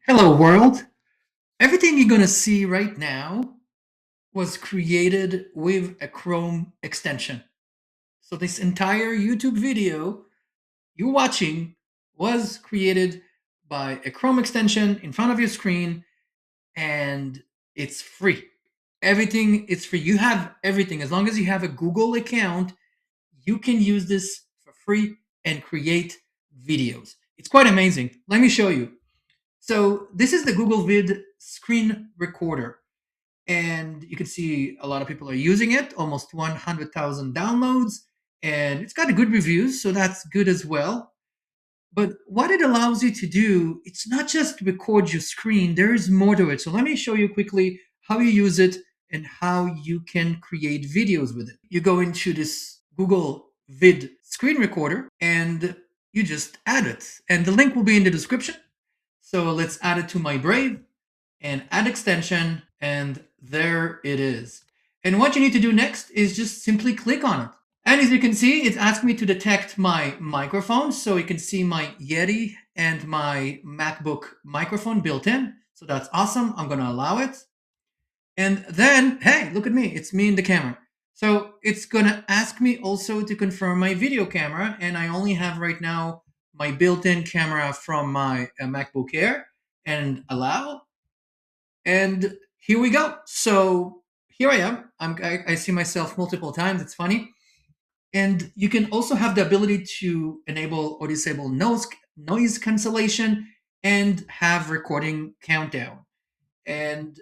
Hello, world. Everything you're going to see right now was created with a Chrome extension. So, this entire YouTube video you're watching was created by a Chrome extension in front of your screen, and it's free. Everything is free. You have everything. As long as you have a Google account, you can use this for free and create videos. It's quite amazing. Let me show you. So this is the Google Vid Screen Recorder, and you can see a lot of people are using it. Almost 100,000 downloads, and it's got a good reviews, so that's good as well. But what it allows you to do, it's not just record your screen. There is more to it. So let me show you quickly how you use it and how you can create videos with it. You go into this Google Vid Screen Recorder, and you just add it, and the link will be in the description. So let's add it to my Brave and add extension, and there it is. And what you need to do next is just simply click on it. And as you can see, it's asking me to detect my microphone. So you can see my Yeti and my MacBook microphone built in. So that's awesome. I'm going to allow it. And then, hey, look at me. It's me in the camera. So it's going to ask me also to confirm my video camera. And I only have right now my built-in camera from my MacBook Air, and allow. And here we go. So here I am. I see myself multiple times. It's funny. And you can also have the ability to enable or disable noise cancellation and have recording countdown. And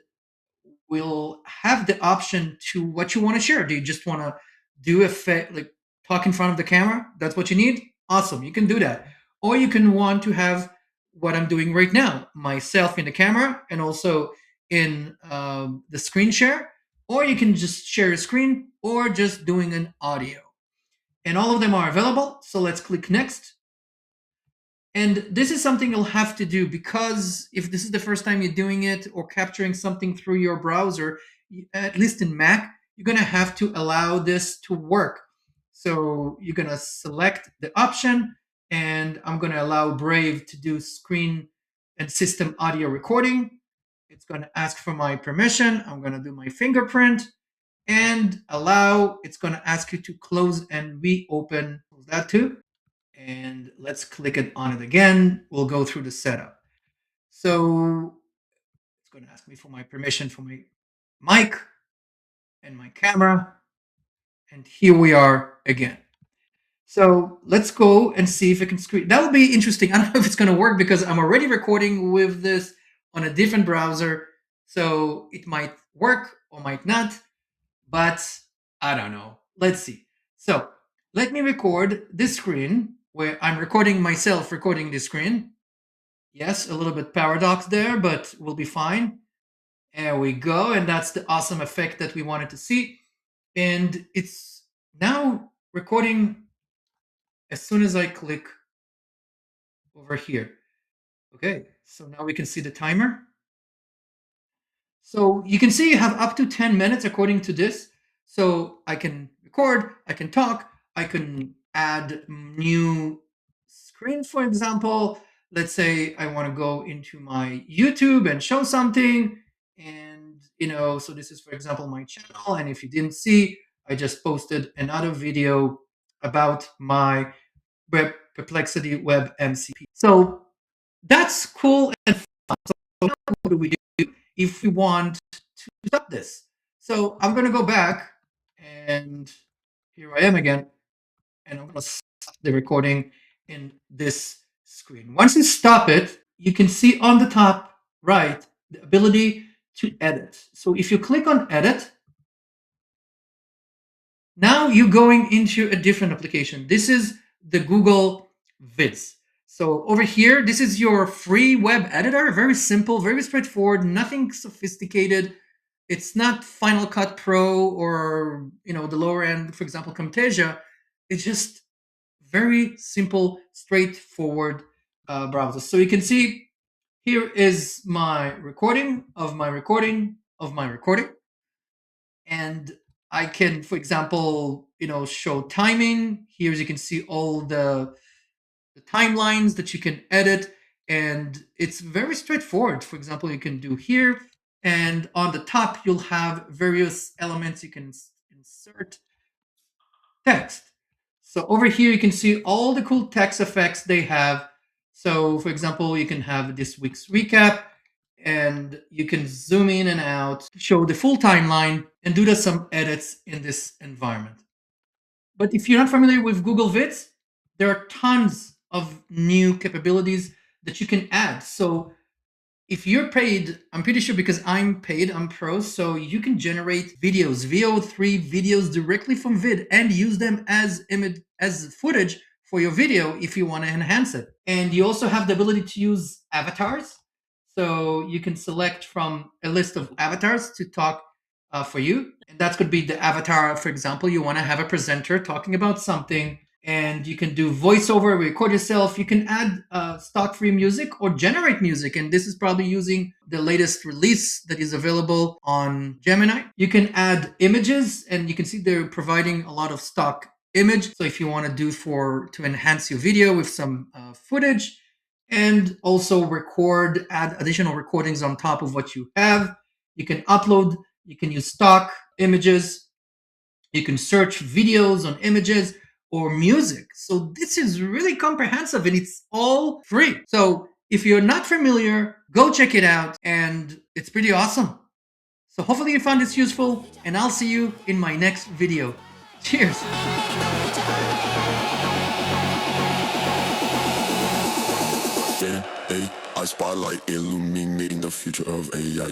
we'll have the option to what you want to share. Do you just want to do like talk in front of the camera? That's what you need? Awesome. You can do that. Or you can want to have what I'm doing right now, myself in the camera and also in the screen share. Or you can just share your screen or just doing an audio. And all of them are available. So let's click next. And this is something you'll have to do, because if this is the first time you're doing it or capturing something through your browser, at least in Mac, you're going to have to allow this to work. So you're going to select the option, and I'm going to allow Brave to do screen and system audio recording. It's going to ask for my permission. I'm going to do my fingerprint and allow. It's going to ask you to close and reopen that too. And let's click it on it again. We'll go through the setup. So it's going to ask me for my permission for my mic and my camera. And here we are again. So let's go and see if it can screen. That will be interesting. I don't know if it's going to work because I'm already recording with this on a different browser. So it might work or might not, but I don't know. Let's see. So let me record this screen where I'm recording myself recording this screen. Yes, a little bit paradox there, but we'll be fine. There we go. And that's the awesome effect that we wanted to see. And it's now recording as soon as I click over here. Okay, so now we can see the timer. So you can see you have up to 10 minutes according to this. So I can record, I can talk, I can add new screens, for example. Let's say I want to go into my YouTube and show something. And, so this is, for example, my channel. And if you didn't see, I just posted another video about my web perplexity web MCP. So that's cool and fun. So now what do we do if we want to stop this? So I'm going to go back, and here I am again, and I'm going to stop the recording in this screen. Once you stop it, you can see on the top right the ability to edit. So if you click on edit, now you're going into a different application. This is the Google Vids. So over here, this is your free web editor. Very simple, very straightforward, nothing sophisticated. It's not Final Cut Pro or the lower end, for example, Camtasia. It's just very simple, straightforward browser. So you can see here is my recording of my recording of my recording. And I can, for example, show timing. Here, as you can see, all the timelines that you can edit. and it's very straightforward. For example, you can do here, and on the top, you'll have various elements you can insert text. So over here, you can see all the cool text effects they have. So for example, you can have this week's recap, and you can zoom in and out, show the full timeline, and do some edits in this environment. But if you're not familiar with Google Vids, there are tons of new capabilities that you can add. So if you're paid, I'm pretty sure because I'm paid, I'm pro, so you can generate videos, VO3 videos directly from Vid and use them as image as footage for your video if you want to enhance it. And you also have the ability to use avatars. So you can select from a list of avatars to talk for you. And that could be the avatar, for example, you want to have a presenter talking about something, and you can do voiceover, record yourself. You can add stock free music or generate music. And this is probably using the latest release that is available on Gemini. You can add images, and you can see they're providing a lot of stock image. So if you want to do to enhance your video with some footage, and also add additional recordings on top of what you have. You can upload, you can use stock images, you can search videos on images or music. So this is really comprehensive and it's all free. So if you're not familiar, go check it out, and it's pretty awesome. So hopefully you found this useful, and I'll see you in my next video. Cheers. AI spotlight illuminating the future of AI.